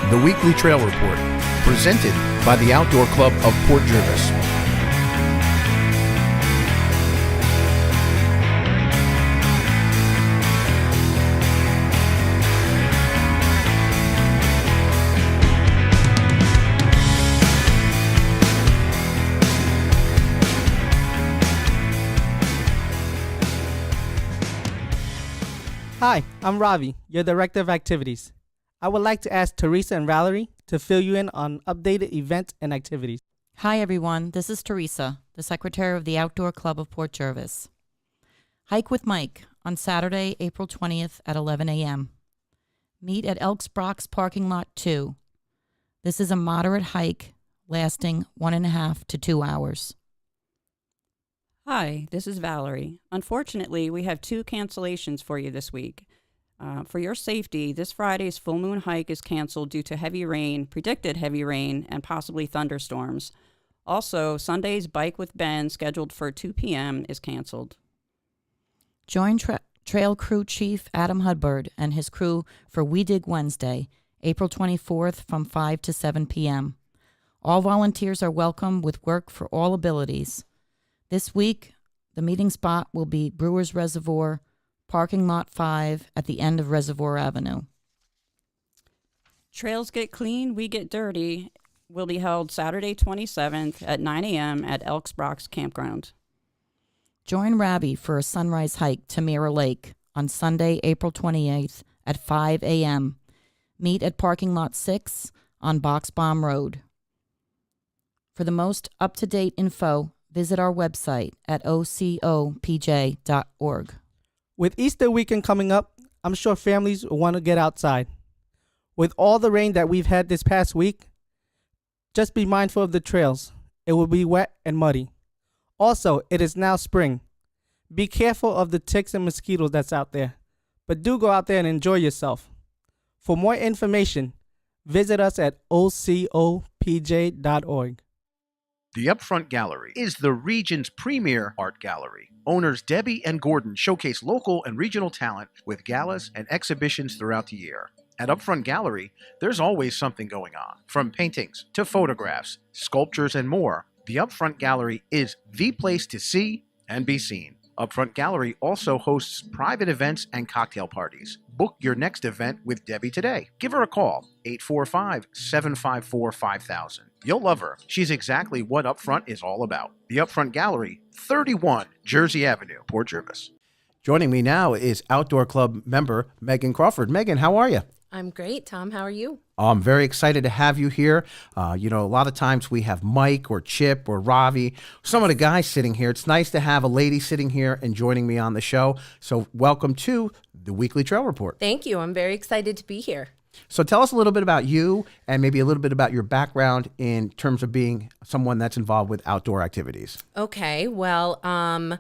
the weekly trail report, presented by the Outdoor Club of Port Jervis. Hi, I'm Ravi, your Director of Activities. I would like to ask Teresa and Valerie to fill you in on updated events and activities. Hi, everyone. This is Teresa, the Secretary of the Outdoor Club of Port Jervis. Hike with Mike on Saturday, April 20th at 11 a.m. Meet at Elks Brock's Parking Lot 2. This is a moderate hike lasting 1.5 to 2 hours. Hi, this is Valerie. Unfortunately, we have 2 cancellations for you this week. For your safety, this Friday's full moon hike is canceled due to heavy rain, predicted heavy rain, and possibly thunderstorms. Also, Sunday's Bike with Ben, scheduled for 2 p.m., is canceled. Join Trail Crew Chief Adam Hubbard and his crew for We Dig Wednesday, April 24th from 5 to 7 p.m. All volunteers are welcome with work for all abilities. This week, the meeting spot will be Brewers Reservoir, Parking Lot 5 at the end of Reservoir Avenue. Trails Get Clean, We Get Dirty will be held Saturday 27th at 9 a.m. at Elks Brock's Campground. Join Rabbi for a sunrise hike to Mirror Lake on Sunday, April 28th at 5 a.m. Meet at Parking Lot 6 on Box Bomb Road. For the most up-to-date info, visit our website at ocopj.org. With Easter weekend coming up, I'm sure families will want to get outside. With all the rain that we've had this past week, just be mindful of the trails. It will be wet and muddy. Also, it is now spring. Be careful of the ticks and mosquitoes that's out there, but do go out there and enjoy yourself. For more information, visit us at ocopj.org. The Upfront Gallery is the region's premier art gallery. Owners Debbie and Gordon showcase local and regional talent with galas and exhibitions throughout the year. At Upfront Gallery, there's always something going on. From paintings to photographs, sculptures, and more, the Upfront Gallery is the place to see and be seen. Upfront Gallery also hosts private events and cocktail parties. Book your next event with Debbie today. Give her a call, 845-754-5000. You'll love her. She's exactly what Upfront is all about. The Upfront Gallery, 31 Jersey Avenue, Port Jervis. Joining me now is Outdoor Club member Megan Crawford. Megan, how are you? I'm great, Tom. How are you? I'm very excited to have you here. A lot of times we have Mike or Chip or Ravi, some of the guys sitting here. It's nice to have a lady sitting here and joining me on the show. So welcome to the Weekly Trail Report. Thank you. I'm very excited to be here. So tell us a little bit about you and maybe a little bit about your background in terms of being someone that's involved with outdoor activities. Okay. Well, I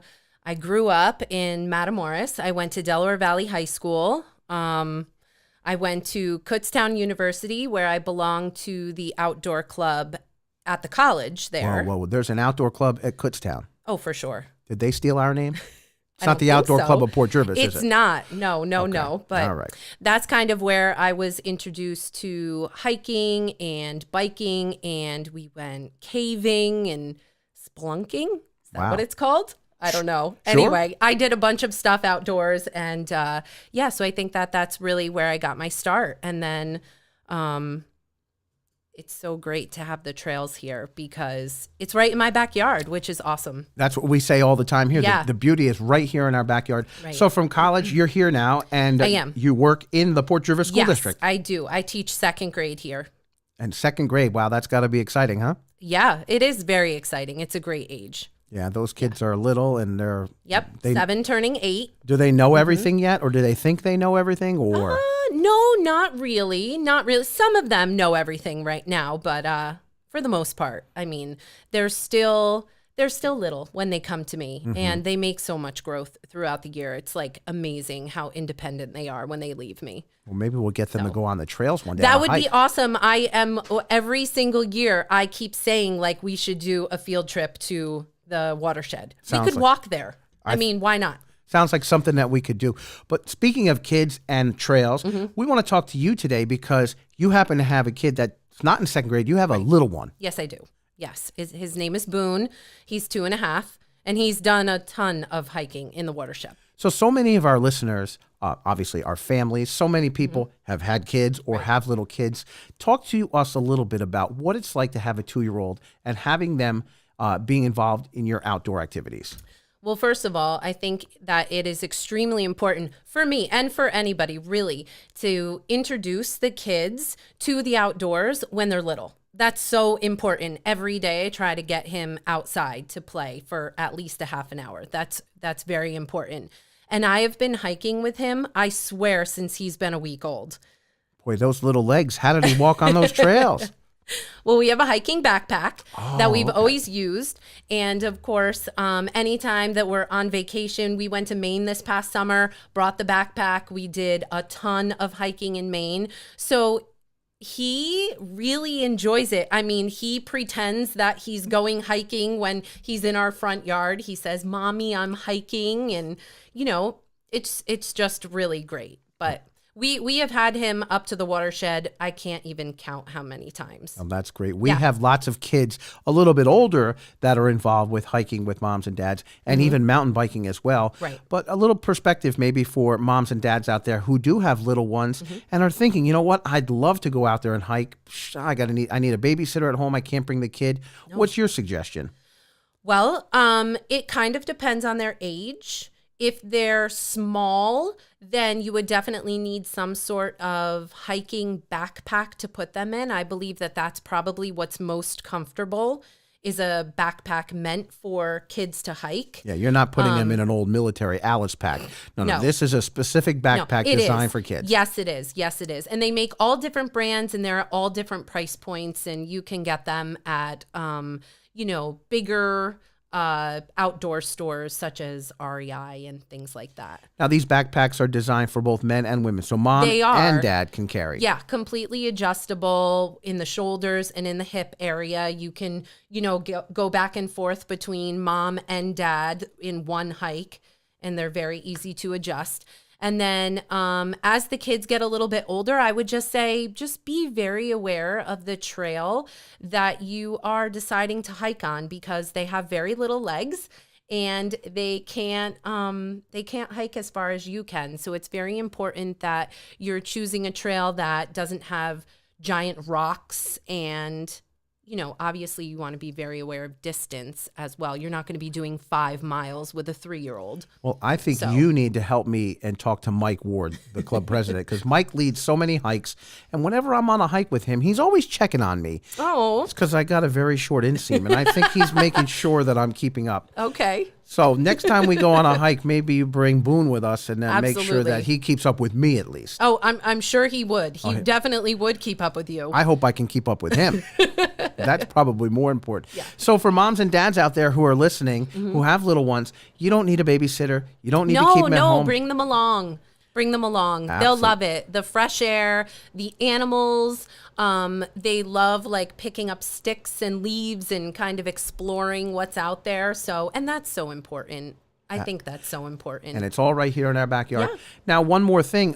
grew up in Matamoros. I went to Delaware Valley High School. I went to Kutztown University, where I belong to the outdoor club at the college there. Oh, well, there's an outdoor club at Kutztown. Oh, for sure. Did they steal our name? It's I not don't the think Outdoor so. Club of Port Jervis, is it? It's not. No. Okay. But all right. That's kind of where I was introduced to hiking and biking, and we went caving and spelunking. Is that what it's called? I don't know. Sure. Anyway, I did a bunch of stuff outdoors, and so I think that's really where I got my start. And then it's so great to have the trails here because it's right in my backyard, which is awesome. That's what we say all the time here. Yeah. The beauty is right here in our backyard. Right. So from college, you're here now, and I am. You work in the Port Jervis School District. Yes, I do. I teach second grade here. And second grade, wow, that's got to be exciting, huh? Yeah, it is very exciting. It's a great age. Yeah, those kids are little and they're... Yep, 7 turning 8. Do they know everything yet, or do they think they know everything, or... No, not really. Not really. Some of them know everything right now, but for the most part, I mean, they're still little when they come to me, and they make so much growth throughout the year. It's like amazing how independent they are when they leave me. Well, maybe we'll get them to go on the trails one day. That would be awesome. I am every single year. I keep saying like we should do a field trip to the watershed. We could walk there. I mean, why not? Sounds like something that we could do. But speaking of kids and trails, we want to talk to you today because you happen to have a kid that's not in second grade. You have a little one. Yes, I do. Yes. His name is Boone. He's 2.5, and he's done a ton of hiking in the watershed. So many of our listeners, obviously our families, so many people have had kids or have little kids. Talk to us a little bit about what it's like to have a 2-year-old and having them being involved in your outdoor activities. Well, first of all, I think that it is extremely important for me and for anybody really to introduce the kids to the outdoors when they're little. That's so important. Every day I try to get him outside to play for at least a half an hour. That's very important. And I have been hiking with him, I swear, since he's been a week old. Boy, those little legs. How did he walk on those trails? Well, we have a hiking backpack that we've always used. And of course, anytime that we're on vacation, we went to Maine this past summer, brought the backpack. We did a ton of hiking in Maine. So he really enjoys it. I mean, he pretends that he's going hiking when he's in our front yard. He says, "Mommy, I'm hiking." And, you know, it's just really great. But we have had him up to the watershed. I can't even count how many times. Oh, that's great. We have lots of kids a little bit older that are involved with hiking with moms and dads and even mountain biking as well. Right. But a little perspective maybe for moms and dads out there who do have little ones and are thinking, you know what, I'd love to go out there and hike. I need a babysitter at home. I can't bring the kid. No. What's your suggestion? Well, it kind of depends on their age. If they're small, then you would definitely need some sort of hiking backpack to put them in. I believe that that's probably what's most comfortable, is a backpack meant for kids to hike. Yeah, you're not putting them in an old military Alice pack. No. This is a specific backpack designed for kids. Yes, it is. Yes, it is. And they make all different brands, and they're all different price points, and you can get them at, bigger outdoor stores such as REI and things like that. Now, these backpacks are designed for both men and women, so mom and dad can carry. Yeah, completely adjustable in the shoulders and in the hip area. You can, go back and forth between mom and dad in one hike, and they're very easy to adjust. And then as the kids get a little bit older, I would just say, just be very aware of the trail that you are deciding to hike on, because they have very little legs and they can't hike as far as you can. So it's very important that you're choosing a trail that doesn't have giant rocks, and obviously you want to be very aware of distance as well. You're not going to be doing 5 miles with a 3-year-old. Well, I think you need to help me and talk to Mike Ward, the club president, because Mike leads so many hikes. And whenever I'm on a hike with him, he's always checking on me. Oh. It's because I got a very short inseam, and I think he's making sure that I'm keeping up. Okay. So next time we go on a hike, maybe you bring Boone with us and then Absolutely. make sure that he keeps up with me at least. Oh, I'm sure he would. He definitely would keep up with you. I hope I can keep up with him. That's probably more important. Yeah. So for moms and dads out there who are listening, who have little ones, you don't need a babysitter. You don't need to keep them at home. No, bring them along. Bring them along. Absolutely. They'll love it. The fresh air, the animals, they love picking up sticks and leaves and kind of exploring what's out there. And that's so important. I think that's so important. And it's all right here in our backyard. Yeah. Now, one more thing.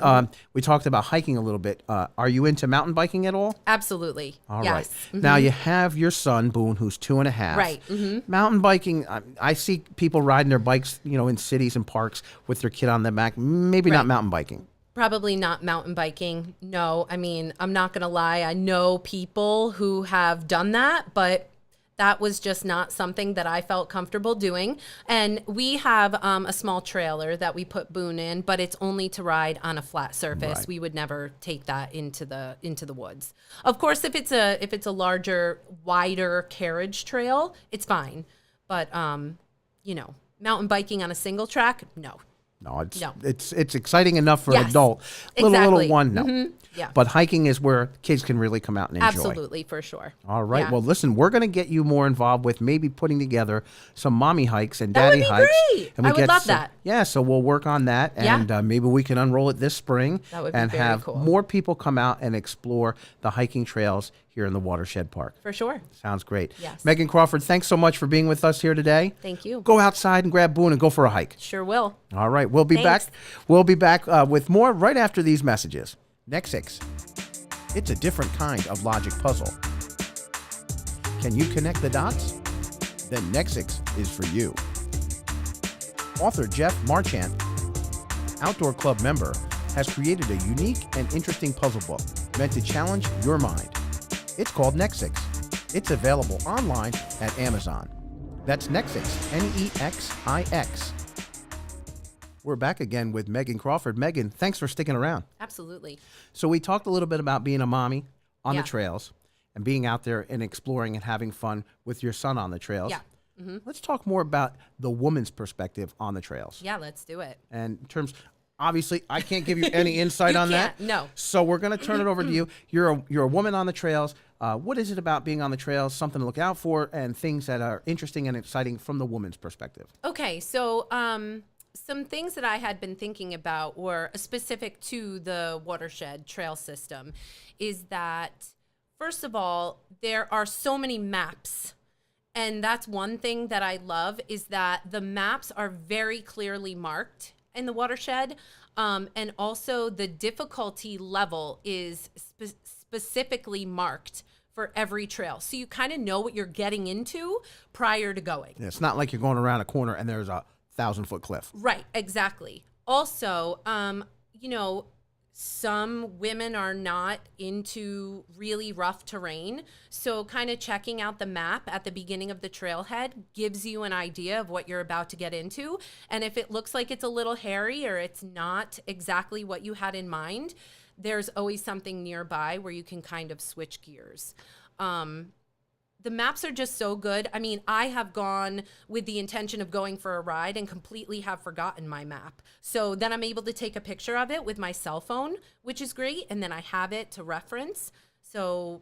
We talked about hiking a little bit. Are you into mountain biking at all? Absolutely. All yes. right. Now, you have your son, Boone, who's 2.5. Right. Mm-hmm. Mountain biking, I see people riding their bikes, in cities and parks with their kid on their back. Maybe not mountain biking. Probably not mountain biking. No, I mean, I'm not going to lie. I know people who have done that, but that was just not something that I felt comfortable doing. And we have a small trailer that we put Boone in, but it's only to ride on a flat surface. Right. We would never take that into the woods. Of course, if it's a larger, wider carriage trail, it's fine. But mountain biking on a single track, no. No, it's exciting enough for an adult. Exactly. Little one, no. Mm-hmm. Yeah. But hiking is where kids can really come out and enjoy. Absolutely, for sure. All right. Yeah. Well, listen, we're going to get you more involved with maybe putting together some mommy hikes and That would daddy be hikes. great. And we I would get love some- that. Yeah, so we'll work on that, Yeah. and maybe we can unroll it this spring That would be and very have cool. more people come out and explore the hiking trails here in the Watershed Park. For sure. Sounds great. Yes. Megan Crawford, thanks so much for being with us here today. Thank you. Go outside and grab Boone and go for a hike. Sure will. All right, we'll be Thanks. back. We'll be back with more right after these messages. Nexix. It's a different kind of logic puzzle. Can you connect the dots? Then Nexix is for you. Author Jeff Marchant, Outdoor Club member, has created a unique and interesting puzzle book meant to challenge your mind. It's called Nexix. It's available online at Amazon. That's Nexix, N-E-X-I-X. We're back again with Megan Crawford. Megan, thanks for sticking around. Absolutely. So we talked a little bit about being a mommy on Yeah. the trails and being out there and exploring and having fun with your son on the trails. Yeah. Mm-hmm. Let's talk more about the woman's perspective on the trails. Yeah, let's do it. And in terms, obviously, I can't give you any insight on that. No. So we're going to turn it over to you. You're a woman on the trails. What is it about being on the trails, something to look out for, and things that are interesting and exciting from the woman's perspective? Okay, so some things that I had been thinking about were specific to the watershed trail system is that, first of all, there are so many maps. And that's one thing that I love is that the maps are very clearly marked in the watershed. And also the difficulty level is specifically marked for every trail. So you kind of know what you're getting into prior to going. Yeah, it's not like you're going around a corner and there's a 1,000-foot cliff. Right, exactly. Also, some women are not into really rough terrain. So kind of checking out the map at the beginning of the trailhead gives you an idea of what you're about to get into. And if it looks like it's a little hairy or it's not exactly what you had in mind, there's always something nearby where you can kind of switch gears. The maps are just so good. I mean, I have gone with the intention of going for a ride and completely have forgotten my map. So then I'm able to take a picture of it with my cell phone, which is great. And then I have it to reference. So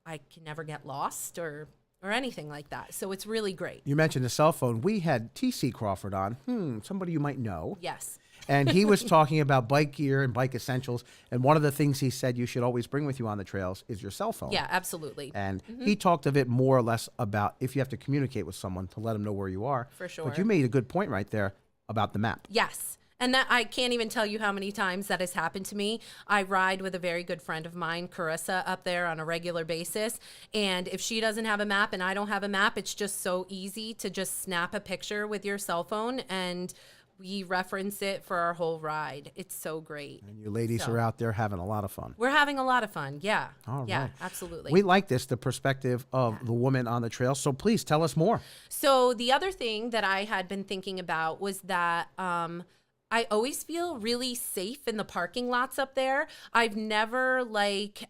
I can never get lost or anything like that. So it's really great. You mentioned the cell phone. We had T.C. Crawford on, somebody you might know. Yes. And he was talking about bike gear and bike essentials. And one of the things he said you should always bring with you on the trails is your cell phone. Yeah, absolutely. And he talked of it more or less about if you have to communicate with someone to let them know where you are. For sure. But you made a good point right there about the map. Yes. And that I can't even tell you how many times that has happened to me. I ride with a very good friend of mine, Carissa, up there on a regular basis. And if she doesn't have a map and I don't have a map, it's just so easy to just snap a picture with your cell phone and we reference it for our whole ride. It's so great. And you ladies are out there having a lot of fun. We're having a lot of fun. Yeah. All yeah, right. absolutely. We like this, the perspective of the woman on the trail. So please tell us more. So the other thing that I had been thinking about was that I always feel really safe in the parking lots up there. I've never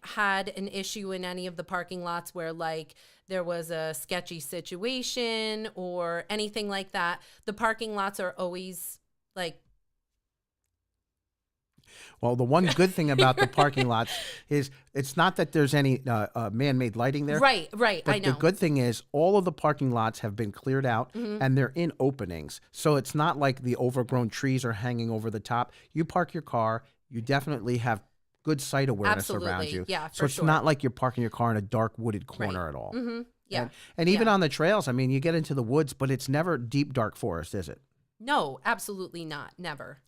had an issue in any of the parking lots where there was a sketchy situation or anything like that. The parking lots are always Well, the one good thing about the parking lots is it's not that there's any man-made lighting there. Right, But I know. the good thing is all of the parking lots have been cleared out and they're in openings. So it's not like the overgrown trees are hanging over the top. You park your car, you definitely have good sight awareness around Absolutely. you. Yeah, so for it's sure. not like you're parking your car in a dark wooded corner Right. at all. Mm-hmm. Yeah. And even Yeah. on the trails, I mean, you get into the woods, but it's never deep, dark forest, is it? No, absolutely not. Never.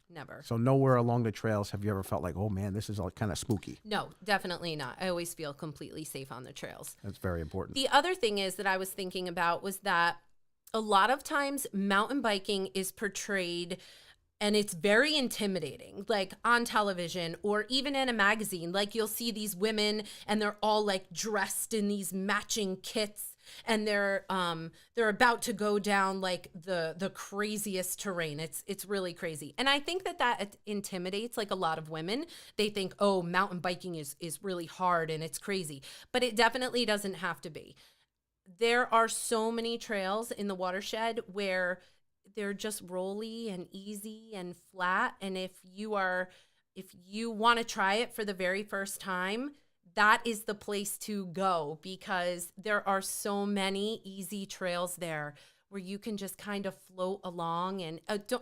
So nowhere along the trails have you ever felt like, oh man, this is all kind of spooky. No, definitely not. I always feel completely safe on the trails. That's very important. The other thing is that I was thinking about was that a lot of times mountain biking is portrayed and it's very intimidating, like on television or even in a magazine. Like you'll see these women and they're all dressed in these matching kits and they're about to go down the craziest terrain. It's really crazy. And I think that intimidates a lot of women. They think, oh, mountain biking is really hard and it's crazy, but it definitely doesn't have to be. There are so many trails in the watershed where they're just rolly and easy and flat. And if you are if you want to try it for the very first time, that is the place to go, because there are so many easy trails there where you can just kind of float along, and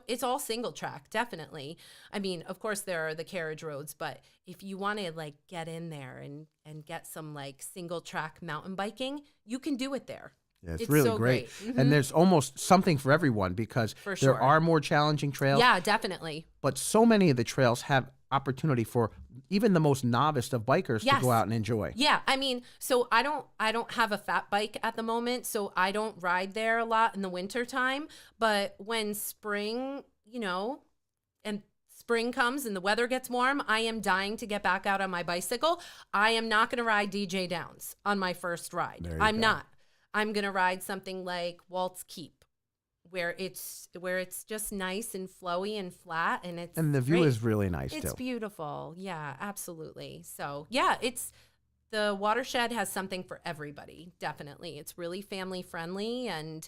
it's all single track, definitely. I mean, of course there are the carriage roads, but if you want to like get in there and get some like single track mountain biking, you can do it there. Yeah, it's really so great. Mm-hmm. And there's almost something for everyone, because there are more challenging trails. Yeah, definitely. But so many of the trails have opportunity for even the most novice of bikers to go out and enjoy. Yeah, I mean, so I don't have a fat bike at the moment, so I don't ride there a lot in the winter time. But when spring, and spring comes and the weather gets warm, I am dying to get back out on my bicycle. I am not going to ride DJ Downs on my first ride. I'm not. I'm going to ride something like Waltz Keep, where it's just nice and flowy and flat, and the view is really nice too. It's beautiful. Yeah, absolutely. So, yeah, the watershed has something for everybody. Definitely. It's really family friendly, and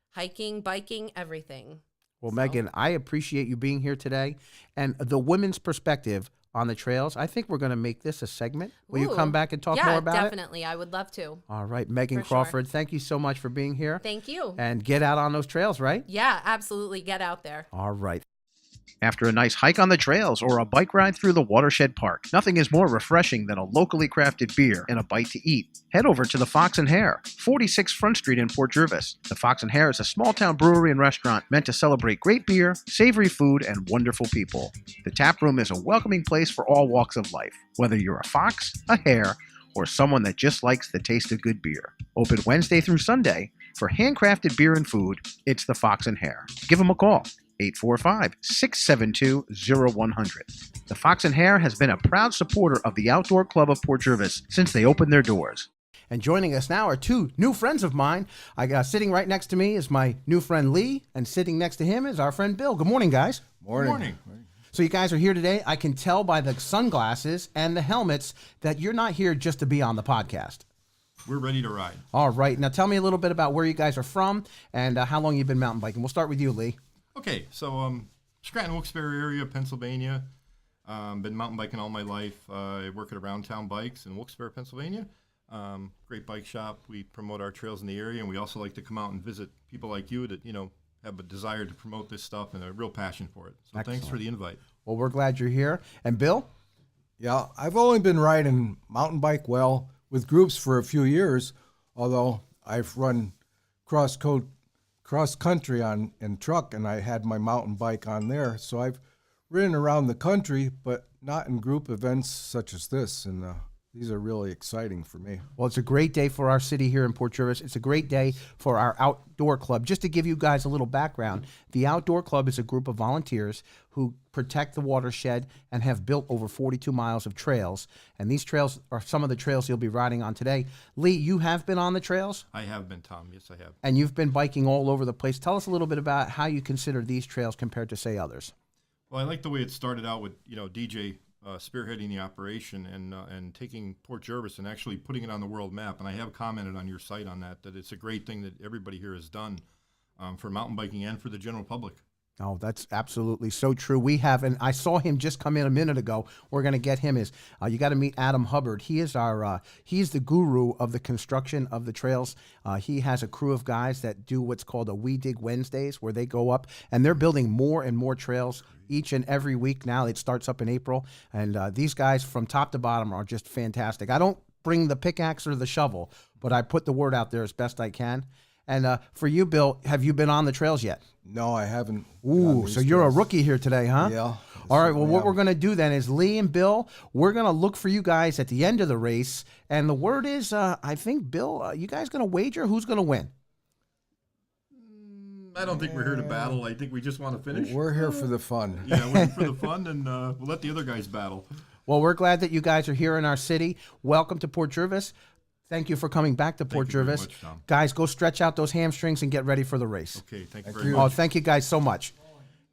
hiking, biking, everything. Well, Megan, I appreciate you being here today, and the women's perspective on the trails. I think we're going to make this a segment. Will you come back and talk more about it? Yeah, definitely. I would love to. All right. Megan Crawford, thank you so much for being here. Thank you. And get out on those trails, right? Yeah, absolutely. Get out there. All right. After a nice hike on the trails or a bike ride through the Watershed Park, nothing is more refreshing than a locally crafted beer and a bite to eat. Head over to the Fox and Hare, 46 Front Street in Port Jervis. The Fox and Hare is a small-town brewery and restaurant meant to celebrate great beer, savory food, and wonderful people. The tap room is a welcoming place for all walks of life, whether you're a fox, a hare, or someone that just likes the taste of good beer. Open Wednesday through Sunday. For handcrafted beer and food, it's the Fox and Hare. Give them a call. 845-672-0100. The Fox and Hare has been a proud supporter of the Outdoor Club of Port Jervis since they opened their doors. And joining us now are two new friends of mine. Sitting right next to me is my new friend Lee, and sitting next to him is our friend Bill. Good morning, guys. Morning. So you guys are here today. I can tell by the sunglasses and the helmets that you're not here just to be on the podcast. We're ready to ride. All right. Now tell me a little bit about where you guys are from and how long you've been mountain biking. We'll start with you, Lee. Okay, so Scranton, Wilkes-Barre area, Pennsylvania. Been mountain biking all my life. I work at Around Town Bikes in Wilkes-Barre, Pennsylvania. Great bike shop. We promote our trails in the area, and we also like to come out and visit people like you that have a desire to promote this stuff and a real passion for it. So Excellent. Thanks for the invite. Well, we're glad you're here. And Bill? Yeah, I've only been riding mountain bike with groups for a few years, although I've run cross country in truck, and I had my mountain bike on there. So I've ridden around the country, but not in group events such as this, and these are really exciting for me. Well, it's a great day for our city here in Port Jervis. It's a great day for our outdoor club. Just to give you guys a little background, the outdoor club is a group of volunteers who protect the watershed and have built over 42 miles of trails. And these trails are some of the trails you'll be riding on today. Lee, you have been on the trails? I have been, Tom. Yes, I have. And you've been biking all over the place. Tell us a little bit about how you consider these trails compared to, say, others. Well, I like the way it started out with, DJ spearheading the operation and taking Port Jervis and actually putting it on the world map. And I have commented on your site on that it's a great thing that everybody here has done for mountain biking and for the general public. Oh, that's absolutely so true. We have, and I saw him just come in a minute ago. We're going to get him. You got to meet Adam Hubbard. He is he's the guru of the construction of the trails. He has a crew of guys that do what's called a We Dig Wednesdays, where they go up and they're building more and more trails each and every week now. It starts up in April, and these guys from top to bottom are just fantastic. I don't bring the pickaxe or the shovel, but I put the word out there as best I can. And for you, Bill, have you been on the trails yet? No, I haven't. Ooh, so you're a rookie here today, huh? Yeah. All right, well, what we're going to do then is Lee and Bill, we're going to look for you guys at the end of the race. And the word is, I think, Bill, you guys going to wager who's going to win? I don't think we're here to battle. I think we just want to finish. We're here for the fun. Yeah, we're here for the fun, and we'll let the other guys battle. Well, we're glad that you guys are here in our city. Welcome to Port Jervis. Thank you for coming back to Port Jervis. Thank you very much, Tom. Guys, go stretch out those hamstrings and get ready for the race. Okay, thank you very much. Oh, thank you guys so much.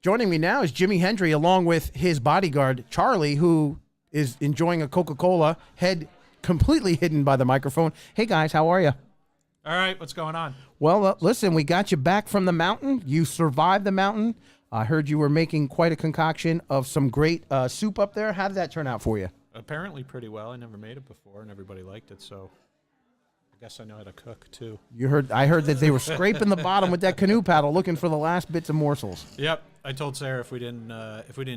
Joining me now is Jimmy Hendry, along with his bodyguard, Charlie, who is enjoying a Coca-Cola, head completely hidden by the microphone. Hey, guys, how are you? All right, what's going on? Well, listen, we got you back from the mountain. You survived the mountain. I heard you were making quite a concoction of some great soup up there. How did that turn out for you? Apparently pretty well. I never made it before, and everybody liked it, so I guess I know how to cook, too. I heard that they were scraping the bottom with that canoe paddle looking for the last bits of morsels. Yep. I told Sarah if we didn't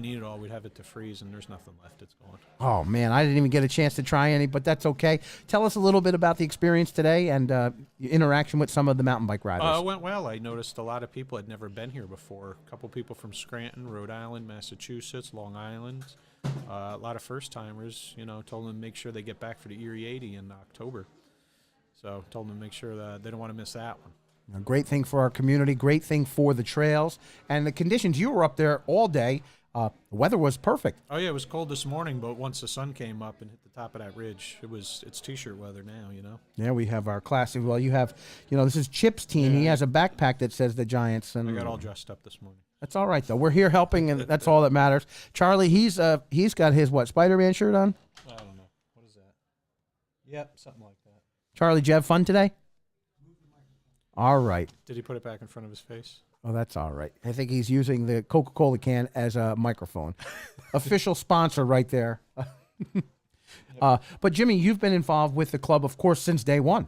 eat it all, we'd have it to freeze, and there's nothing left. It's gone. Oh, man, I didn't even get a chance to try any, but that's okay. Tell us a little bit about the experience today and your interaction with some of the mountain bike riders. It went well. I noticed a lot of people had never been here before. A couple people from Scranton, Rhode Island, Massachusetts, Long Island. A lot of first-timers, told them to make sure they get back for the Erie 80 in October. So told them to make sure that they don't want to miss that one. A great thing for our community, great thing for the trails. And the conditions, you were up there all day. The weather was perfect. Oh, yeah, it was cold this morning, but once the sun came up and hit the top of that ridge, it's T-shirt weather now, Yeah, we have our classic. Well, you have, this is Chip's team. Yeah. He has a backpack that says the Giants. And I got all dressed up this morning. That's all right, though. We're here helping, and that's all that matters. Charlie, he's got his, Spider-Man shirt on? I don't know. What is that? Yep, something like that. Charlie, did you have fun today? All right. Did he put it back in front of his face? Oh, that's all right. I think he's using the Coca-Cola can as a microphone. Official sponsor right there. But, Jimmy, you've been involved with the club, of course, since day one.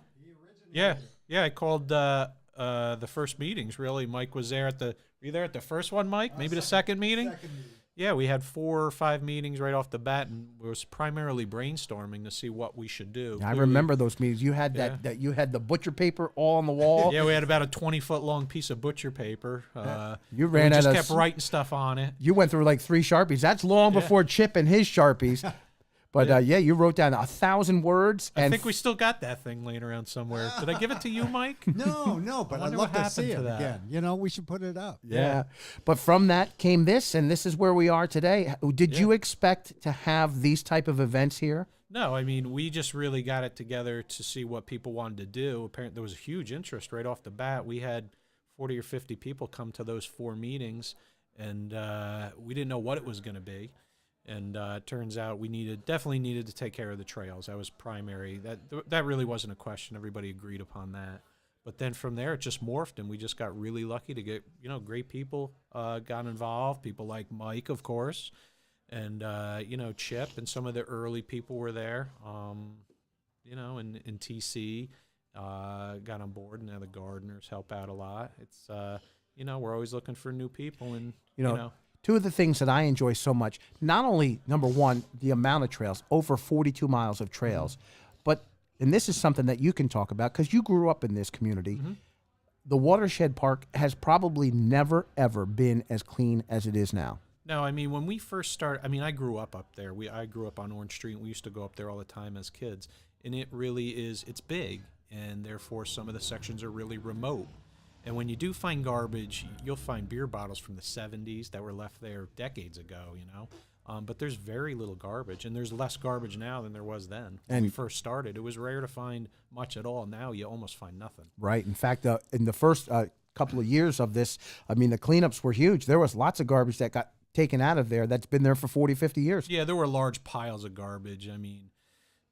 Yeah. Yeah, I called the first meetings, really. Mike was there were you there at the first one, Mike? Maybe the second meeting? Yeah, we had 4 or 5 meetings right off the bat, and it was primarily brainstorming to see what we should do. I remember those meetings. You had that you had the butcher paper all on the wall. Yeah, we had about a 20-foot long piece of butcher paper. You ran we out just of kept writing stuff on it. You went through like 3 Sharpies. That's long before Chip and his Sharpies. But you wrote down 1,000 words. I think we still got that thing laying around somewhere. Did I give it to you, Mike? No, but I'd love to see it that. again. We should put it up. Yeah. But from that came this, and this is where we are today. Did you expect to have these type of events here? No, I mean, we just really got it together to see what people wanted to do. Apparently, there was a huge interest right off the bat. We had 40 or 50 people come to those 4 meetings, and we didn't know what it was going to be. And it turns out we definitely needed to take care of the trails. That was primary. That really wasn't a question. Everybody agreed upon that. But then from there, it just morphed, and we just got really lucky to get great people got involved. People like Mike, of course, and Chip, and some of the early people were there. And TC got on board, and now the gardeners help out a lot. It's we're always looking for new people, and Two of the things that I enjoy so much, not only, number one, the amount of trails, over 42 miles of trails, but, and this is something that you can talk about because you grew up in this community, the Watershed Park has probably never, ever been as clean as it is now. No, I mean, when we first started, I grew up there. I grew up on Orange Street, and we used to go up there all the time as kids, and it really is, it's big, and therefore some of the sections are really remote. And when you do find garbage, you'll find beer bottles from the 70s that were left there decades ago, But there's very little garbage, and there's less garbage now than there was then. When we first started, it was rare to find much at all. Now you almost find nothing. Right. In fact, in the first couple of years of this, the cleanups were huge. There was lots of garbage that got taken out of there that's been there for 40, 50 years. Yeah, there were large piles of garbage.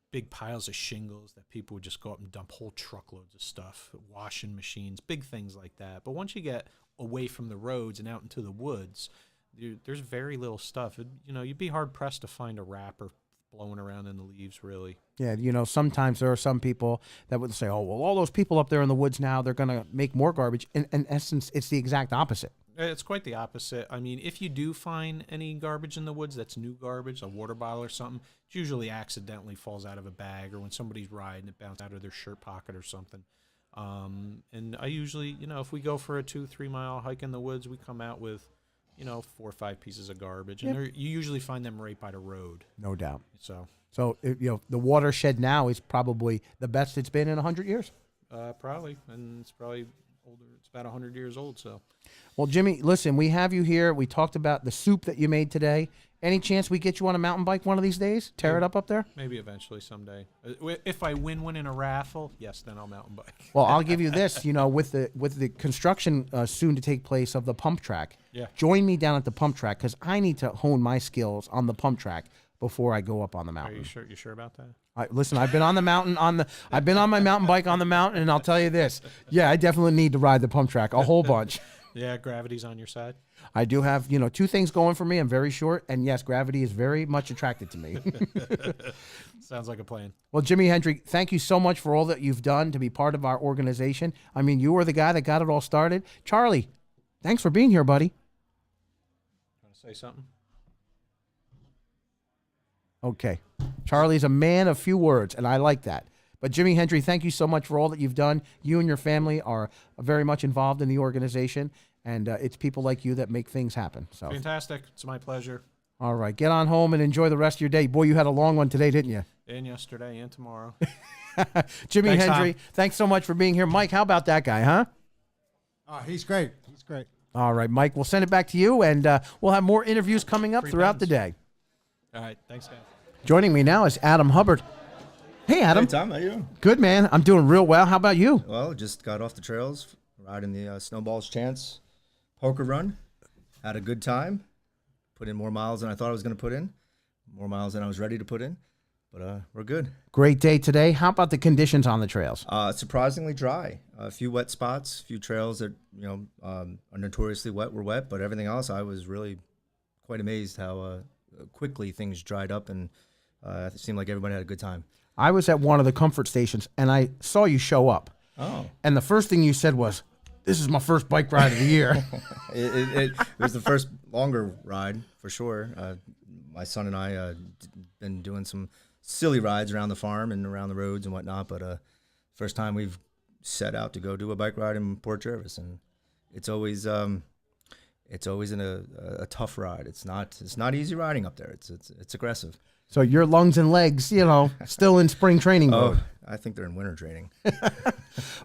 Big piles of shingles that people would just go up and dump whole truckloads of stuff, washing machines, big things like that. But once you get away from the roads and out into the woods, there's very little stuff. You'd be hard-pressed to find a wrapper blowing around in the leaves, really. Yeah, sometimes there are some people that would say, oh, well, all those people up there in the woods now, they're going to make more garbage. In essence, it's the exact opposite. It's quite the opposite. If you do find any garbage in the woods that's new garbage, a water bottle or something, it usually accidentally falls out of a bag, or when somebody's riding, it bounced out of their shirt pocket or something. And I usually, if we go for a 2-3 mile hike in the woods, we come out with, 4 or 5 pieces of garbage. And you usually find them right by the road. No doubt. So the Watershed now is probably the best it's been in 100 years. Probably. And it's probably older. It's about 100 years old, so. Well, Jimmy, listen, we have you here. We talked about the soup that you made today. Any chance we get you on a mountain bike one of these days? Tear it up there? Maybe eventually someday. If I win one in a raffle, yes, then I'll mountain bike. Well, I'll give you this, with the construction soon to take place of the pump track. Yeah. Join me down at the pump track because I need to hone my skills on the pump track before I go up on the mountain. Are you sure? You sure about that? Listen, I've been on the mountain I've been on my mountain bike on the mountain, and I'll tell you this. Yeah, I definitely need to ride the pump track a whole bunch. Yeah, gravity's on your side. I do have, two things going for me. I'm very short, and yes, gravity is very much attracted to me. Sounds like a plan. Well, Jimmy Hendry, thank you so much for all that you've done to be part of our organization. I mean, you were the guy that got it all started. Charlie, thanks for being here, buddy. Want to say something? Okay. Charlie's a man of few words, and I like that. But Jimmy Hendry, thank you so much for all that you've done. You and your family are very much involved in the organization, and it's people like you that make things happen. So Fantastic. It's my pleasure. all right, get on home and enjoy the rest of your day. Boy, you had a long one today, didn't you? And yesterday and tomorrow. Jimmy Thanks, Hendry, Tom. thanks so much for being here. Mike, how about that guy, huh? Oh, he's great. He's great. All right, Mike, we'll send it back to you, and we'll have more interviews coming up Free throughout the pens. day. All right. Thanks, guys. Joining me now is Adam Hubbard. Hey, Adam. Hey, Tom, how you doing? Good, man. I'm doing real well. How about you? Well, just got off the trails, riding the SnowBall's Chance poker run. Had a good time. Put in more miles than I thought I was going to put in. More miles than I was ready to put in. But we're good. Great day today. How about the conditions on the trails? Surprisingly dry. A few wet spots, a few trails that are notoriously wet were wet, but everything else, I was really quite amazed how quickly things dried up, and it seemed like everybody had a good time. I was at one of the comfort stations, and I saw you show up. Oh. And the first thing you said was, "This is my first bike ride of the year." It was the first longer ride, for sure. My son and I been doing some silly rides around the farm and around the roads and whatnot, but first time we've set out to go do a bike ride in Port Jervis, and it's always a tough ride. It's not easy riding up there. It's aggressive. So your lungs and legs, still in spring training mode. I think they're in winter training.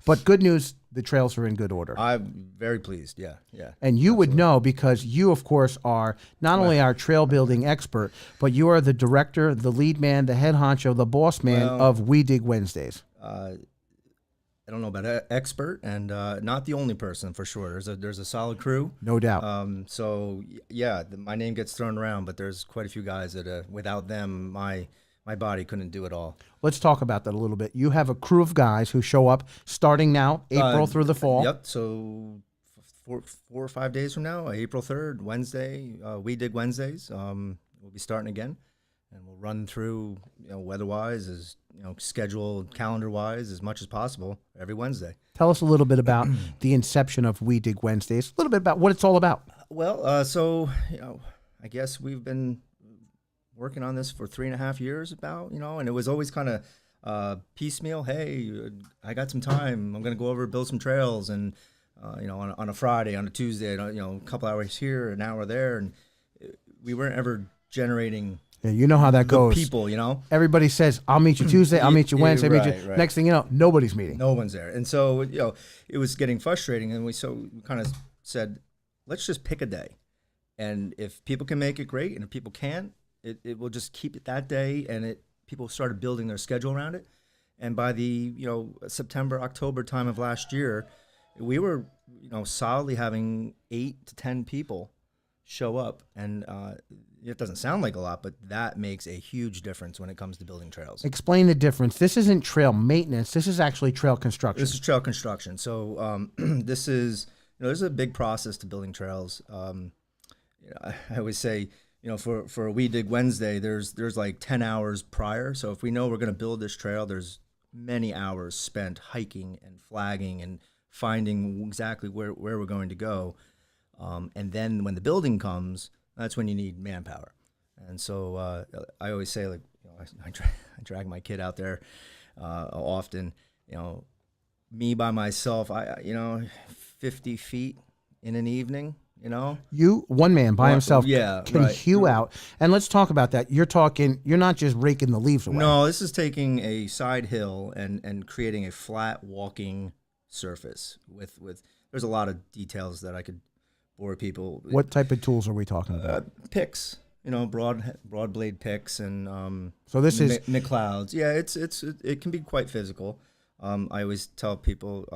But good news, the trails are in good order. I'm very pleased. Yeah. And you would know because you, of course, are not only our trail building expert, but you are the director, the lead man, the head honcho, the boss man of We Dig Wednesdays. I don't know about expert, and not the only person for sure. There's a solid crew, No doubt. My name gets thrown around, but there's quite a few guys that without them, my body couldn't do it all. Let's talk about that a little bit. You have a crew of guys who show up starting now, April through the fall. Yep. So 4 or 5 days from now, April 3rd, Wednesday, We Dig Wednesdays. We'll be starting again, and we'll run through weather-wise, as schedule calendar-wise, as much as possible every Wednesday. Tell us a little bit about the inception of We Dig Wednesdays, a little bit about what it's all about. Well, I guess we've been working on this for 3.5 years and it was always kind of piecemeal. Hey, I got some time. I'm going to go over, build some trails, and on a Friday, on a Tuesday, a couple hours here, an hour there, and we weren't ever generating. Yeah, you know how that goes. People, Everybody says, "I'll meet you Tuesday. I'll meet you Wednesday." Right. Next thing you know, nobody's meeting. No one's there, and so it was getting frustrating. And we kind of said, let's just pick a day, and if people can make it, great, and if people can't, it will just keep it that day. And people started building their schedule around it. And by the September, October time of last year, we were solidly having 8 to 10 people show up, and it doesn't sound like a lot, but that makes a huge difference when it comes to building trails. Explain the difference. This isn't trail maintenance. This is actually trail construction. This is trail construction. So this is there's a big process to building trails. I always say for a We Dig Wednesday, there's like 10 hours prior. So if we know we're going to build this trail, there's many hours spent hiking and flagging and finding exactly where we're going to go. And then when the building comes, that's when you need manpower. And so I always say, I drag my kid out there often. Me by myself, 50 feet in an evening. You, one man by himself, can right. hew out. And let's talk about that. You're not just raking the leaves away. No, this is taking a side hill and creating a flat walking surface with there's a lot of details that I could bore people. What type of tools are we talking about? Picks, broad blade picks, and so this is McLeod's. Yeah, it can be quite physical. I always tell people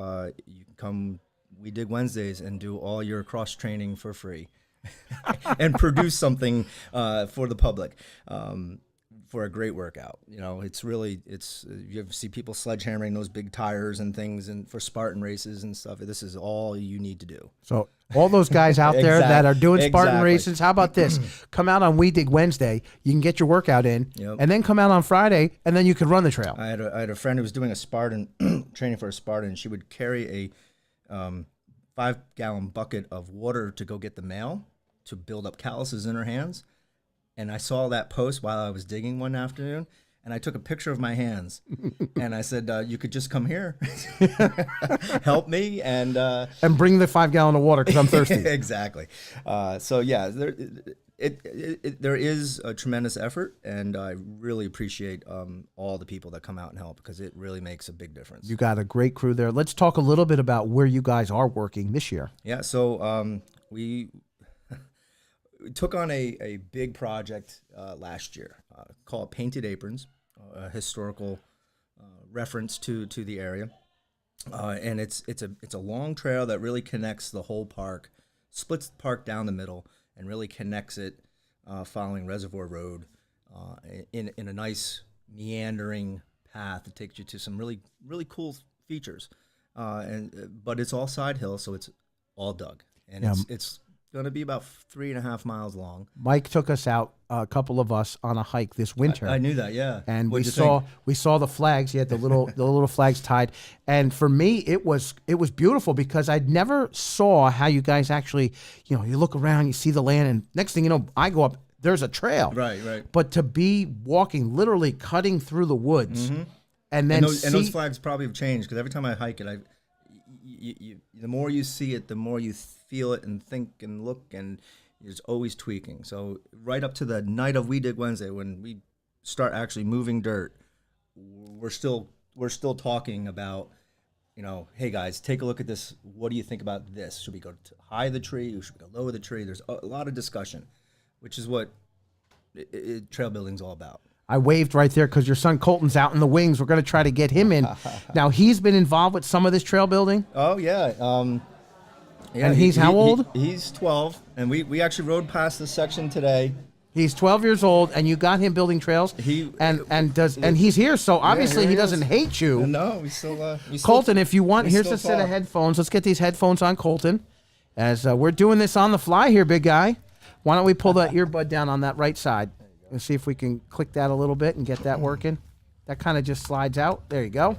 you can come We Dig Wednesdays and do all your cross training for free, and produce something for the public. for a great workout. You know, it's really, you ever see people sledgehammering those big tires and things and for Spartan races and stuff. This is all you need to do. So all those guys out there that are doing Spartan Exactly. races, how about this? Come out on We Dig Wednesday. You can get your workout in, Yep. and then come out on Friday, and then you can run the trail. I had a friend who was doing a Spartan, training for a Spartan. She would carry a 5-gallon bucket of water to go get the mail to build up calluses in her hands. And I saw that post while I was digging one afternoon, and I took a picture of my hands, and I said, "You could just come here, help me, and bring the 5-gallon of water because I'm thirsty." exactly." So yeah, there is a tremendous effort, and I really appreciate all the people that come out and help because it really makes a big difference. You got a great crew there. Let's talk a little bit about where you guys are working this year. Yeah, so we took on a big project last year called Painted Aprons, a historical reference to the area, and it's a long trail that really connects the whole park, splits the park down the middle, and really connects it following Reservoir Road in a nice meandering path that takes you to some really cool features, but it's all side hill, so it's all dug, and it's going to be about 3.5 miles long. Mike took us out, a couple of us, on a hike this winter. I knew that, yeah. And What'd we you saw the flags. He had the little flags tied. And for me, it was beautiful because I'd never saw how you guys actually, you look around, you see the land, and next thing you know, I go up, there's a trail. Right. But to be walking, literally cutting through the woods, and then and those flags probably have changed because every time I hike it, the more you see it, the more you feel it and think and look, and it's always tweaking. So right up to the night of We Dig Wednesday, when we start actually moving dirt, we're still talking about, hey guys, take a look at this. What do you think about this? Should we go high the tree? Should we go low the tree? There's a lot of discussion, which is what trail building's all about. I waved right there because your son Colton's out in the wings. We're going to try to get him in. Now, he's been involved with some of this trail building. Oh, yeah. And he's how old? He's 12, and we actually rode past this section today. He's 12 years old, and you got him building trails. And he's here, so obviously here he he doesn't is. hate you. No, we still. Colton, if you want, here's still a set of talk. headphones. Let's get these headphones on, Colton. As we're doing this on the fly here, big guy. Why don't we pull that earbud down on that right side? Let's see if we can click that a little bit and get that working. That kind of just slides out. There you go.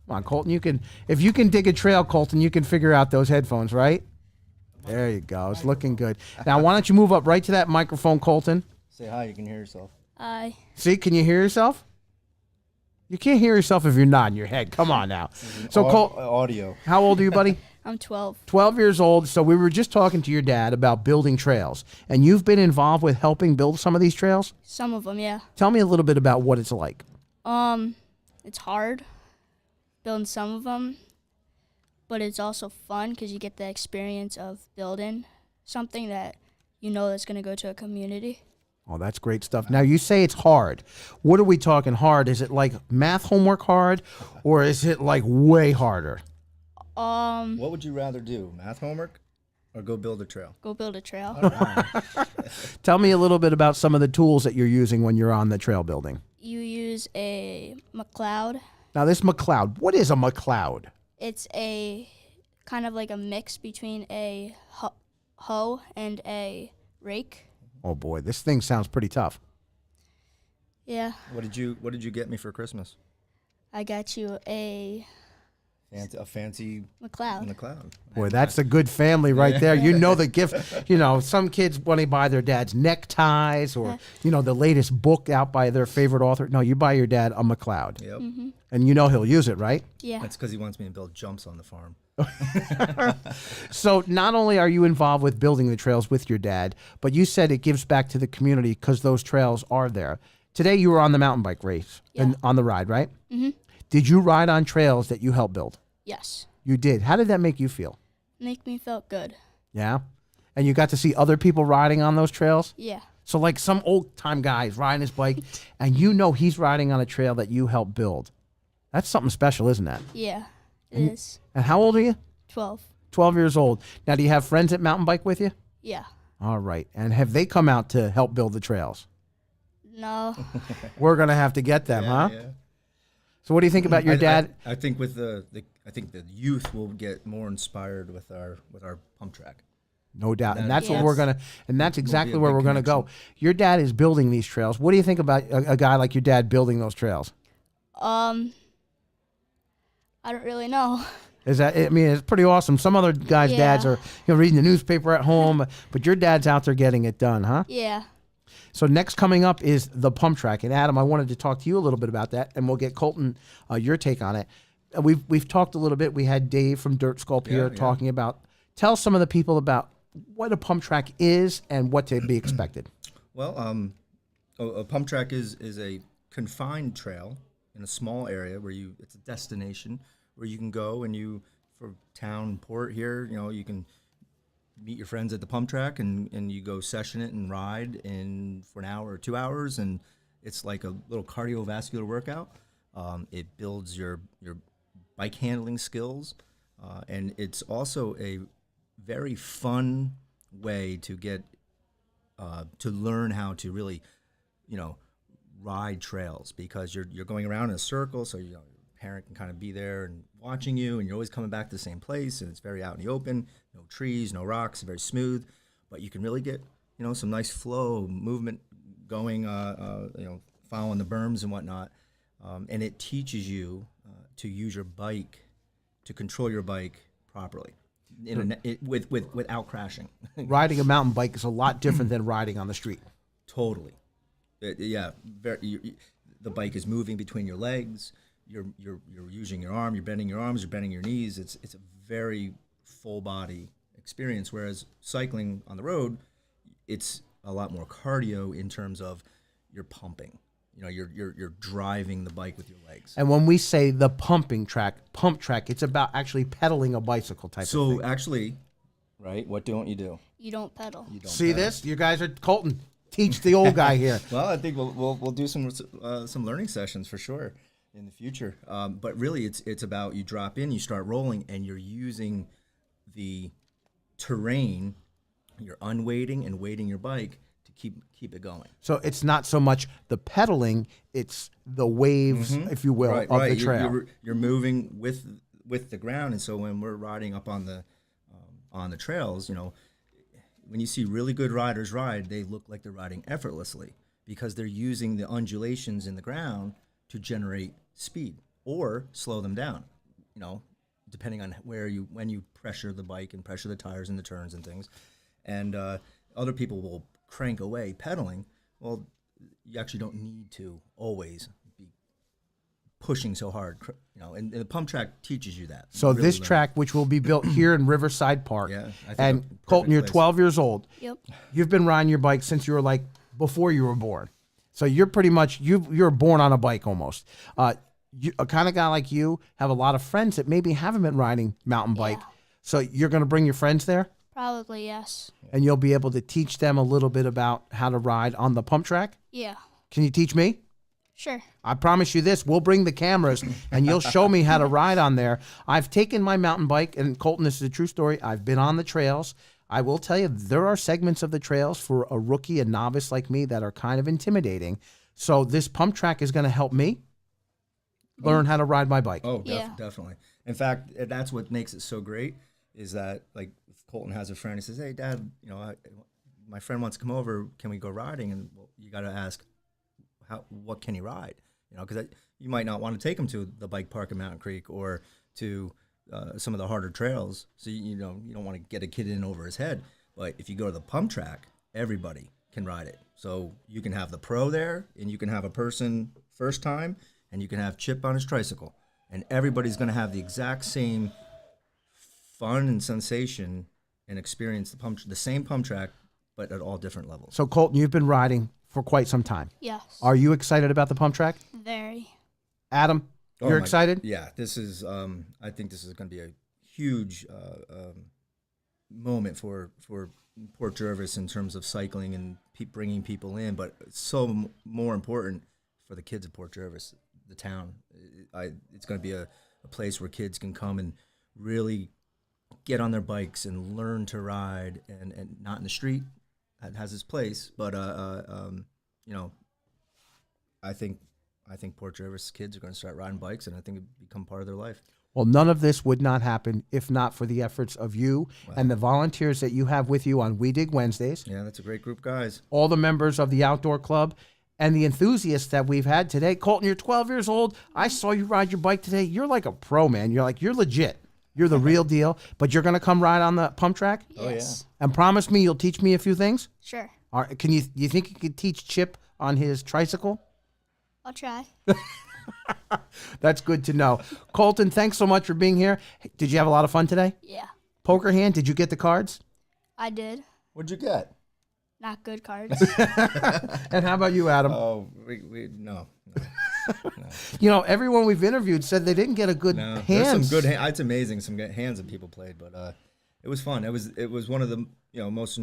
Come on, Colton. If you can dig a trail, Colton, you can figure out those headphones, right? There you go. It's looking good. Now, why don't you move up right to that microphone, Colton? Say hi. You can hear yourself. Hi. See, can you hear yourself? You can't hear yourself if you're nodding your head. Come on now. So, audio. how old are you, buddy? I'm 12. 12 years old. So we were just talking to your dad about building trails. And you've been involved with helping build some of these trails? Some of them, yeah. Tell me a little bit about what it's like. It's hard building some of them, but it's also fun because you get the experience of building something that that's going to go to a community. Oh, that's great stuff. Now, you say it's hard. What are we talking hard? Is it like math homework hard, or is it like way harder? What would you rather do, math homework or go build a trail? Go build a trail. Tell me a little bit about some of the tools that you're using when you're on the trail building. You use a McLeod. Now, this McLeod, what is a McLeod? It's a kind of like a mix between a hoe and a rake. Oh boy, this thing sounds pretty tough. Yeah. What did you get me for Christmas? I got you a fancy McLeod. Boy, that's a good family right there. You know the gift. Some kids want to buy their dad's neckties or, the latest book out by their favorite author. No, you buy your dad a McLeod. Yep. Mm-hmm. And he'll use it, right? Yeah. That's because he wants me to build jumps on the farm. So not only are you involved with building the trails with your dad, but you said it gives back to the community because those trails are there. Today you were on the mountain bike race and on the ride, right? Mm-hmm. Did you ride on trails that you helped build? Yes. You did. How did that make you feel? Make me feel good. Yeah? And you got to see other people riding on those trails? Yeah. So like some old time guy's riding his bike and he's riding on a trail that you helped build. That's something special, isn't that? Yeah, it is. And how old are you? 12. 12 years old. Now, do you have friends that mountain bike with you? Yeah. All right. And have they come out to help build the trails? No. We're gonna have to get them, huh? Yeah. So what do you think about your dad? I think with I think the youth will get more inspired with our pump track. No doubt, and that's Yes. what we're gonna, and that's exactly a where big we're gonna go. connection. Your dad is building these trails. What do you think about a guy like your dad building those trails? I don't really know. Is that? I mean, it's pretty awesome. Some other guys' dads Yeah. are reading the newspaper at home, but your dad's out there getting it done, huh? Yeah. So next coming up is the pump track, and Adam, I wanted to talk to you a little bit about that, and we'll get Colton your take on it. We've talked a little bit. We had Dave from Dirt Sculpt here talking about. Tell some of the people about what a pump track is and what to be expected. Well, a pump track is a confined trail in a small area where it's a destination where you can go and for town and port here, you can meet your friends at the pump track and you go session it and ride for an hour or 2 hours, and it's like a little cardiovascular workout. It builds your bike handling skills, and it's also a very fun way to get to learn how to really, ride trails, because you're going around in a circle, so your parent can kind of be there and watching you, and you're always coming back to the same place, and it's very out in the open, no trees, no rocks, very smooth, but you can really get some nice flow movement going, following the berms and whatnot, and it teaches you to use your bike, to control your bike properly, without crashing. Riding a mountain bike is a lot different than riding on the street. Totally. The bike is moving between your legs. You're using your arm. You're bending your arms. You're bending your knees. It's a very full body experience. Whereas cycling on the road, it's a lot more cardio in terms of you're pumping. You're driving the bike with your legs. And when we say the pump track, it's about actually pedaling a bicycle type of thing. So actually, right? What don't you do? You don't pedal. You don't See pedal. this? You guys are Colton. Teach the old guy here. Well, I think we'll do some learning sessions for sure in the future. But really, it's about you drop in, you start rolling, and you're using the terrain. You're unweighting and weighting your bike to keep it going. So it's not so much the pedaling; it's the waves, if you will, of the trail. You're moving with the ground, and so when we're riding up on the trails, when you see really good riders ride, they look like they're riding effortlessly because they're using the undulations in the ground to generate speed or slow them down, depending on when you pressure the bike and pressure the tires and the turns and things. And other people will crank away pedaling. Well, you actually don't need to always be pushing so hard, and the pump track teaches you that. So You really this learn. track, which will be built here in Riverside Park, Yeah, I think and a perfect Colton, you're place. 12 years old. Yep. You've been riding your bike since you were before you were born. So you're pretty much you're born on a bike almost. A kind of guy like you have a lot of friends that maybe haven't been riding mountain bike. So you're going to bring your friends there, Probably, yes. and you'll be able to teach them a little bit about how to ride on the pump track. Yeah. Can you teach me? Sure. I promise you this, we'll bring the cameras and you'll show me how to ride on there. I've taken my mountain bike, and Colton, this is a true story. I've been on the trails. I will tell you, there are segments of the trails for a rookie, a novice like me that are kind of intimidating. So this pump track is going to help me learn how to ride my bike. Oh, Yeah. definitely. In fact, that's what makes it so great is that, like, if Colton has a friend, he says, hey, Dad, my friend wants to come over. Can we go riding? And you got to ask, what can he ride? Because you might not want to take him to the bike park in Mountain Creek or to some of the harder trails. So, you don't want to get a kid in over his head. But if you go to the pump track, everybody can ride it. So you can have the pro there, and you can have a person first time, and you can have Chip on his tricycle. And everybody's going to have the exact same fun and sensation and experience the same pump track, but at all different levels. So Colton, you've been riding for quite some time. Yes. Are you excited about the pump track? Very. Adam, you're excited? Yeah, this is. I think this is going to be a huge moment for Port Jervis in terms of cycling and bringing people in, but it's so more important for the kids of Port Jervis, the town. It's going to be a place where kids can come and really get on their bikes and learn to ride, and not in the street. It has its place, but I think Port Jervis kids are going to start riding bikes, and I think it become part of their life. Well, none of this would not happen if not for the efforts of you and the volunteers that you have with you on We Dig Wednesdays. Yeah, that's a great group of guys. All the members of the outdoor club and the enthusiasts that we've had today. Colton, you're 12 years old. I saw you ride your bike today. You're like a pro, man. You're legit. You're the real deal. But you're going to come ride on the pump track? Yes. And promise me you'll teach me a few things? Sure. All right, you think you could teach Chip on his tricycle? I'll try. That's good to know. Colton, thanks so much for being here. Did you have a lot of fun today? Yeah. Poker hand, did you get the cards? I did. What'd you get? Not good cards. And how about you, Adam? Oh, no. You know, everyone we've interviewed said they didn't get a good There's hands. some good it's amazing some good hands that people played, but it was fun. It was one of the most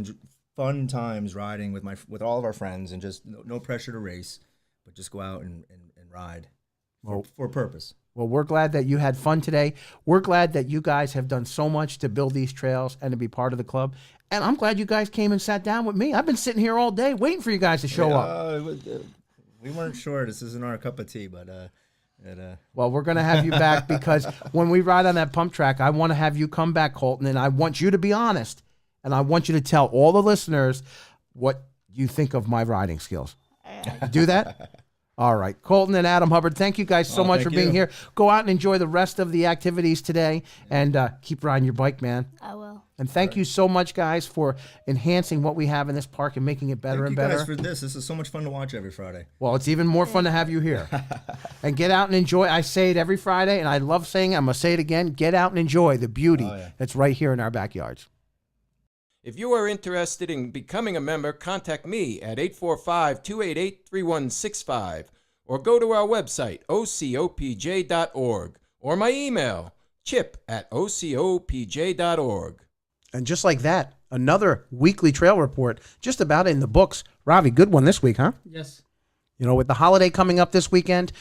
fun times riding with all of our friends, and just no pressure to race, but just go out and ride for a purpose. Well, we're glad that you had fun today. We're glad that you guys have done so much to build these trails and to be part of the club. And I'm glad you guys came and sat down with me. I've been sitting here all day waiting for you guys to show up. We weren't sure. This isn't our cup of tea, but well, we're going to have you back, because when we ride on that pump track, I want to have you come back, Colton, and I want you to be honest, and I want you to tell all the listeners what you think of my riding skills. Do that? All right. Colton and Adam Hubbard, thank you guys so much for being here. Go out and enjoy the rest of the activities today, and keep riding your bike, man. I will. And thank you so much, guys, for enhancing what we have in this park and making it better and better. Thank you guys for this. This is so much fun to watch every Friday. Well, it's even more fun to have you here. And get out and enjoy. I say it every Friday, and I love saying it. I'm going to say it again. Get out and enjoy the beauty that's right here in our backyards. If you are interested in becoming a member, contact me at 845-288-3165 or go to our website, ocopj.org, or my email, chip@ocopj.org. And just like that, another weekly trail report just about in the books. Ravi, good one this week, huh? Yes. You know, with the holiday coming up this weekend,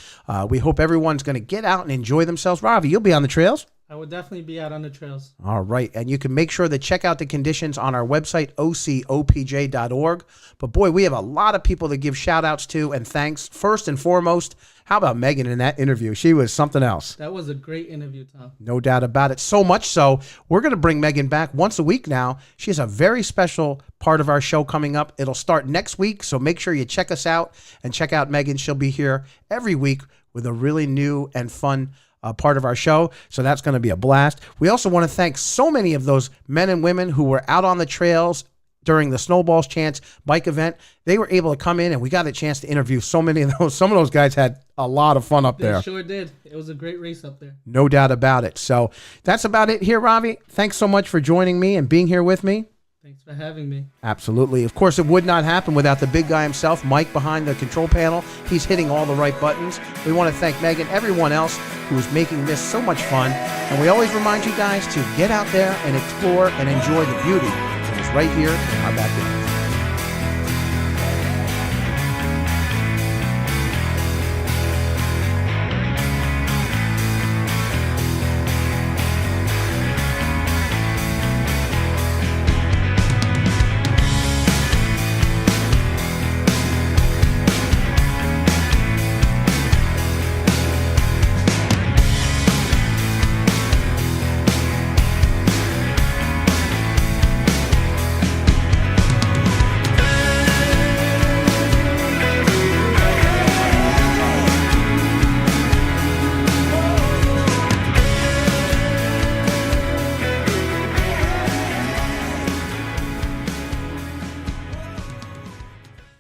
we hope everyone's going to get out and enjoy themselves. Ravi, you'll be on the trails. I will definitely be out on the trails. All right. And you can make sure to check out the conditions on our website, ocopj.org. But boy, we have a lot of people to give shout outs to and thanks. First and foremost, how about Megan in that interview? She was something else. That was a great interview, Tom. No doubt about it. So much so, we're going to bring Megan back once a week now. She has a very special part of our show coming up. It'll start next week, so make sure you check us out and check out Megan. She'll be here every week with a really new and fun part of our show, so that's going to be a blast. We also want to thank so many of those men and women who were out on the trails during the Snowball's Chance bike event. They were able to come in, and we got a chance to interview so many of those. Some of those guys had a lot of fun up there. They sure did. It was a great race up there. No doubt about it. So that's about it here, Ravi. Thanks so much for joining me and being here with me. Thanks for having me. Absolutely. Of course, it would not happen without the big guy himself, Mike, behind the control panel. He's hitting all the right buttons. We want to thank Megan, everyone else who is making this so much fun. And we always remind you guys to get out there and explore and enjoy the beauty that is right here in our backyard.